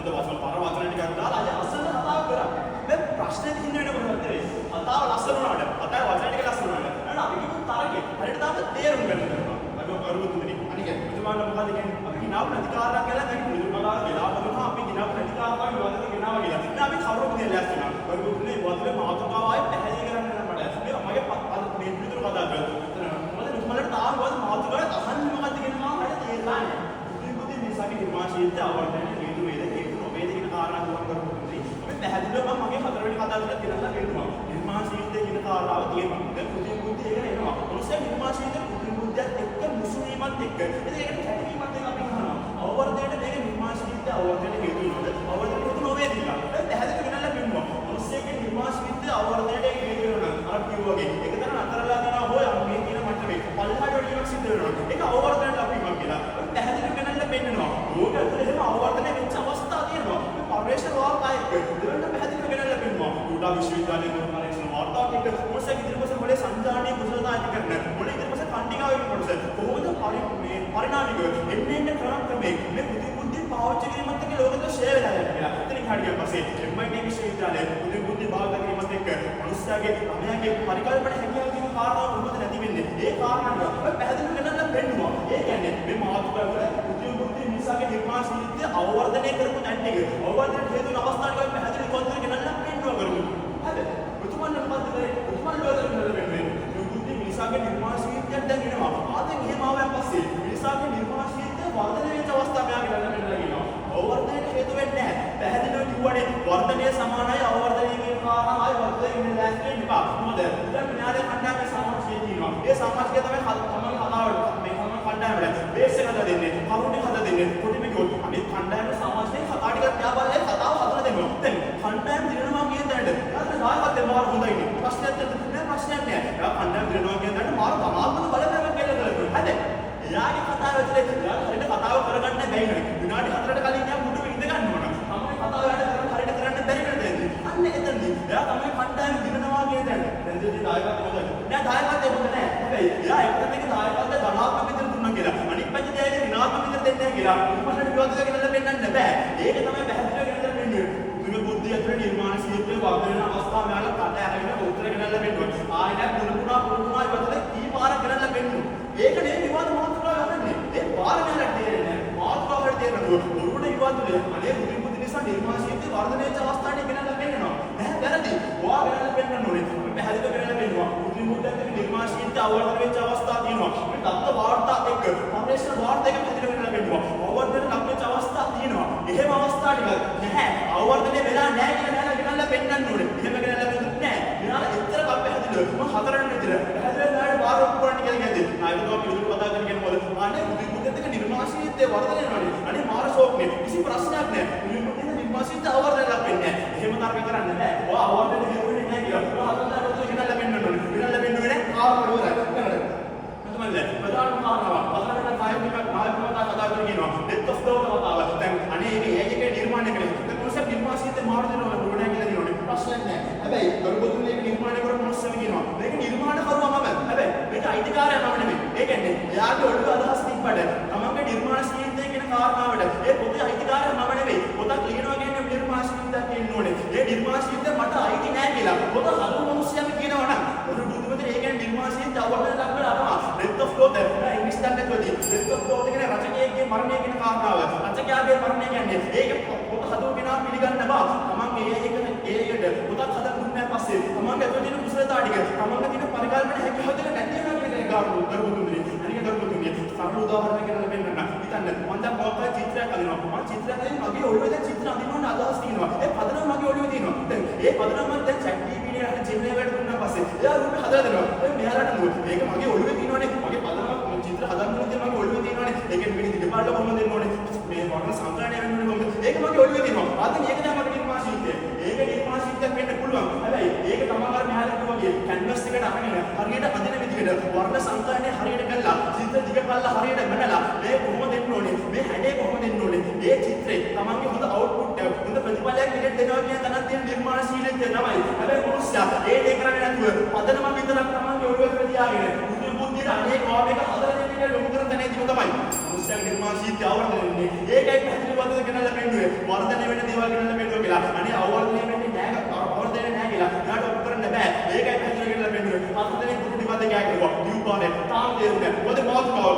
හොඳ වචන පර වචන ටිකක් දාලා අය අසල කතාව කරා. මේ ප්‍රශ්නේ තියෙන වෙන මොකද නෙවෙයි. කතාව ලස්සන වුණාට, කතාවේ වචන ටික ලස්සන වුණාට. නේද? අපි කිව්ව තරගේ හරියට තාම තේරුම් ගන්න කරනවා. අපි කරුවතුනි. අනික මුතුමාන මොකද කියන්නේ? අපි ගිනාව අධිකාරයක් කියලා දැන් මුතුමාලා වෙලා බලනවා අපි ගිනාව අධිකාරයක් විවාදක ගිනාව කියලා. දැන් අපි කවුරුත් දෙයක් වෙනවා. කරුවතුනි වතුරේ මාතෘකාවයි පැහැදිලි කරන්න නම් මට. මේ මගේ මේ විතර කතා කරලා. මොකද මුතුමාලට තාම වද මාතෘකාවේ අහන්නේ මොකද්ද කියන මම මට තේරෙන්නේ නැහැ. මුතුමා මේ සාකේ නිර්මාණශීලීත්වය අවර්තනය හේතු වේද හේතු නොවේද කියන කාරණා තුනක් කරුවතුනි. අපි පැහැදිලිව මම මගේ හතරවෙනි කතාවට කියලා දෙන්නවා. නිර්මාණශීලීත්වය කියන කාරණාව තියෙනවා. දැන් කෘත්‍රිම බුද්ධිය එක එනවා. මොනසේ නිර්මාණශීලීත්වය කෘත්‍රිම බුද්ධියත් එක්ක මුසුවීමත් එක්ක. ඉතින් ඒකට පැහැදිලිවීමත් එක්ක අපි කරනවා. අවවර්ධනයට මේක නිර්මාණශීලීත්වය අවවර්ධනයට හේතු වෙනවද? අවවර්ධනයට හේතු නොවේද කියලා. දැන් පැහැදිලි වෙනලා පෙන්නවා. මොනසේගේ නිර්මාණශීලීත්වය අවවර්ධනයට හේතු වෙනවා. අර කිව්වා වගේ. ඒක තමයි අතරලා දෙනවා හොය මේ කියන මට්ටමේ. පල්ලහාට වලියක් සිද්ධ වෙනවා. ඒක අවවර්ධනයට අපි මම කියලා. පැහැදිලි වෙනලා පෙන්නනවා. ඕක ඇතුලේ එහෙම අවවර්ධනය වෙච්ච අවස්ථා තියෙනවා. පරිශ්‍රණ වාර්තායක දෙවන්න පැහැදිලි වෙනලා පෙන්නවා. උඩා විශ්වවිද්‍යාලයේ කරන පරිශ්‍රණ වාර්තාවක් එක්ක මොනසේ ඉදිරිපස මොලේ සංජානනීය කුසලතා ඇති කරන මොලේ ඉදිරිපස කණ්ඩිකාවෙන් කොටස කොහොමද මේ පරිණාමික එන්නේ ක්‍රමක්‍රමයේ මේ බුද්ධි පාවිච්චි කිරීමත් එක්ක ලෝකෙට ෂෙයා වෙලා යනවා. එතනින් හරියට පස්සේ MIT විශ්වවිද්‍යාලයේ බුද්ධි භාවිත කිරීමත් එක්ක මනුස්සයාගේ ළමයාගේ පරිකල්පන හැකියාව කියන කාරණාව මොකද නැති වෙන්නේ. ඒ කාරණාව පැහැදිලි වෙනලා පෙන්නවා. ඒ කියන්නේ මේ මාතෘකාව බුද්ධි මිනිසාගේ නිර්මාණශීලීත්වය අවවර්ධනය කරපු තැන් ටික අවවර්ධනයට හේතු වෙන අවස්ථා ටික පැහැදිලි කොන්දර ගෙනල්ලා පෙන්නවා කරුණු. හරිද? මුතුමන් මොකද්ද කරේ? මුතුමන් ලෝකෙ වෙන්නේ. බුද්ධි මිනිසාගේ නිර්මාණශීලීත්වය දැන් එනවා. ආදෙන් එහෙම ආවයන් පස්සේ මිනිසාගේ නිර්මාණශීලීත්වය වර්ධනය වෙච්ච අවස්ථා මෙයා ගෙනල්ලා පෙන්නලා අවවර්ධනයට හේතු වෙන්නේ නැහැ. පැහැදිලිව කිව්වනේ වර්ධනය සමානයි අවවර්ධනය කියන කාරණා ආයි වර්ධනය වෙන්නේ නැහැ කියන එක. මොකද? දැන් මෙයාගේ කණ්ඩායමේ සමාජය තියෙනවා. ඒ සමාජය තමයි තමයි කතාවට මේ සමාජ කණ්ඩායමට බේස් එක හදලා දෙන්නේ. කරුණේ හදලා දෙන්නේ. කොටිම කිව්වොත් අනිත් කණ්ඩායමේ සමාජයේ කතා ටිකක් ත්‍යාබල්ලේ කතාව හදලා දෙනවා. දැන් කණ්ඩායම දිනනවා කියන තැනට යාළුවා දායකත් දෙනවා හොඳයිනේ. ප්‍රශ්නයක් නෑ ප්‍රශ්නයක් නෑ. යා කණ්ඩායම දිනනවා කියන තැනට මාරු තමාත්මක බලපෑමක් කියලා කරලා. හරිද? එයාගේ කතාව ඇතුලේ යාළුවා හරියට කතාව කරගන්න බැරි නේ. විනාඩි 4කට කලින් යා මුඩුවේ ඉඳ ගන්න ඕන. තමයි කතාව හරියට කරන්න බැරි නේද? අන්න එතනදී එයා තමයි කණ්ඩායම දිනනවා කියන තැනට. දැන් ඉතින් දායකත් හොඳයි. නෑ දායකත් ඒක හොඳ නෑ. හැබැයි එයා එක්කත් එක දායකත් ධනාත්මක විතර දුන්නා කියලා. අනිත් පැත්තේ එයාගේ ඍණාත්මක විතර දෙන්නේ නැහැ කියලා. උන්වහන්සේට විවාදයක් කියලා පෙන්නන්න බෑ. ඒක තමයි පැහැදිලිව ගෙනල්ලා පෙන්නන්නේ. තුන බුද්ධිය ඇතුලේ නිර්මාණශීලීත්වයේ වර්ධන අවස්ථාව මෙයාලා කට ඇරගෙන උත්තර ගෙනල්ලා පෙන්නුවා. ආයෙ නෑ පුරුදුනා ඉවතට කී පාරක් ගෙනල්ලා පෙන්නුවා. ඒක නේ විවාද මාතෘකාව යන්නේ. ඒ පාර මෙයාලා තේරෙන්නේ නෑ. මාතෘකාවට තේරෙනවා. උරුණ විවාදවල අනේ බුද්ධි නිසා නිර්මාණශීලීත්වයේ වර්ධනය වෙච්ච අවස්ථාවට ගෙනල්ලා පෙන්නනවා. නෑ වැරදි. ඔයා ගෙනල්ලා පෙන්නන්න ඕනේ. පැහැදිලිව ගෙනල්ලා පෙන්නුවා. බුද්ධිමුද්දෙන් නිර්මාණශීලීත්වය අවවර්ධනය වෙච්ච අවස්ථා තියෙනවා. මේ දත්ත වාර්තා එක්ක පරිශ්‍රණ වාර්තා එක පැහැදිලිව ගෙනල්ලා පෙන්නුවා. අවවර්ධනයට ලක් වෙච්ච අවස්ථා තියෙනවා. එහෙම අවස්ථා ටික නැහැ. අවවර්ධනය වෙලා නැහැ කියලා ගෙනල්ලා පෙන්නන්න ඕනේ. එහෙම ගෙනල්ලා පෙන්නුත් නැහැ. මෙයාලා එච්චර කප් පැහැදිලිව මම හතරවෙනි විතර පැහැදිලිව නායට බාර ඔප්පු කරන්න කියලා කියද්දි නායකතුමා පිළිතුරු කතා කරගෙන මොකද අනේ බුද්ධිමුද්දෙන් එක නිර්මාණශීලීත්වය වර්ධනය වෙනවානේ. අනේ මාර ෂෝක්නේ. කිසි ප්‍රශ්නයක් නැහැ. බුද්ධිමුද්දෙන් නිර්මාණශීලීත්වය අවවර්ධනය ලක් වෙන්නේ නැහැ. එහෙම තරක කරන්නේ නැහැ. ඔයා අවවර්ධනය වෙන්නේ නැහැ කියලා. ඔයා හතරවෙනි ගෙනල්ලා පෙන්නන්න ඕනේ. ගෙනල්ලා පෙන්නුවේ නැහැ. ආවම ඉවරයි. ප්‍රධාන කාරණාව අතරකට නායකතුමා කතා කරගෙනවා ඩෙත් ඔෆ් ද කතාව. දැන් අනේ මේකේ නිර්මාණය කරේ. දැන් මොනසක් නිර්මාණශීලීත්වය මාරු දෙනවා ඕනේ කියලා දිනවනේ. ප්‍රශ්නයක් නැහැ. හැබැයි කරුබතුන් මේක නිර්මාණය කරපු මොනසම කියනවා. මේක නිර්මාණ කරුවාමම. හැබැයි මේක අයිතිකාරයමම නෙමෙයි. ඒ කියන්නේ එයාගේ ඔළුව අදහස් තිබ්බට තමන්ගේ නිර්මාණශීලීත්වය කියන කාරණාවට ඒ පොතේ අයිතිකාරයමම නෙමෙයි. පොතක් ලියනවා කියන්නේ නිර්මාණශීලීත්වයක් කියන්න ඕනේ. ඒ නිර්මාණශීලීත්වය මට අයිති නැහැ කියලා. පොත හදපු මිනිස්සුන්ම කියනවා නම් ඔන්න බුදුමතේ ඒ කියන්නේ නිර්මාණශීලීත්වය අවබෝධ කරගන්න අරවා. ඩෙත් ඔෆ් ද ඉංග්‍රීසි දන්නකෝදී ඩෙත් ඔෆ් ද කියන්නේ රචකයාගේ මරණය කියන කාරණාව. රචකයාගේ මරණය කියන්නේ ඒක පොත හදපු කෙනා පිළිගන්න බා. තමන් ඒකට පොතක් හදන්න දුන්නාන් පස්සේ තමන්ගේ ඇතුළේ තියෙන කුසලතා ටික තමන්ගේ තියෙන පරිකල්පන හැකියාව දෙක නැති වෙනවා කියන එක ගාඩු දරුවතුන්ගේ. අනික දරුවතුන්ගේ සරල උදාහරණයක් කියලා පෙන්නන්න. හිතන්න මම දැන් මොකක්ද චිත්‍රයක් අඳිනවා. මම චිත්‍රයක් අඳින මගේ ඔළුවේ දැන් චිත්‍ර අඳින්න ඕන අදහස් තියෙනවා. ඒ පදනම මගේ ඔළුවේ තියෙනවා. දැන් ඒ පදනම දැන් chat GPT එකට ජෙනරේට් කරනවා පස්සේ එයා රූපේ හදලා දෙනවා. දැන් මෙයාලට නුඹ මේක මගේ ඔළුවේ තියෙනවනේ. මගේ පදනම චිත්‍ර හදන්න ඕනේ මගේ ඔළුවේ තියෙනවනේ. ඒකෙන් මෙන්න දෙපාර්ල කොහොමද දෙන්න ඕනේ. මේ වර්ණ සංග්‍රහණය වෙන්න ඕනේ කොහොමද. ඒක මගේ ඔළුවේ තියෙනවා. ආතන ඒක තමයි මගේ නිර්මාණශීලීත්වය. ඒක නිර්මාණශීලීත්වයක් වෙන්න පුළුවන්. හැබැයි ඒක තමයි අර මෙයාලට වගේ කැන්වස් එකට අරගෙන හරියට අදින විදිහට වර්ණ සංග්‍රහණය හරියට කළා. චිත්‍ර දිග කළා හරියට මැනලා මේ කොහොමද දෙන්න ඕනේ. මේ හැඩේ කොහොමද දෙන්න ඕනේ. ඒ චිත්‍රේ තමන්ගේ හොඳ අවුට්පුට් එක හොඳ ප්‍රතිඵලයක් විදිහට දෙනවා කියන තැනක් තියෙන නිර්මාණශීලීත්වය තමයි. හැබැයි මොනුස්සා ඒ දෙක කරන්නේ නැතුව පදනම විතරක් තමන්ගේ ඔළුවේ තියාගෙන බුද්ධියට අනේක වාමයක හදලා දෙන්න යොමු කරන තැනදී තමයි. මොනුස්සයාගේ නිර්මාණශීලී අවවර්ධනය වෙන්නේ. ඒකයි පැහැදිලිව වදද ගෙනල්ලා පෙන්නුවේ. වර්ධනය වෙන්න දේවල් ගෙනල්ලා පෙන්නුවා කියලා. අනේ අවවර්ධනය වෙන්නේ නැහැ. අවවර්ධනය නැහැ කියලා. නාට ඔප්පු කරන්න බෑ. ඒකයි පැහැදිලිව ගෙනල්ලා පෙන්නුවේ. අතතනේ කුටි වද කෑ කරුවා. ලියුපානේ තාම තේරුන්නේ නැහැ. මොකද මාතෘකාව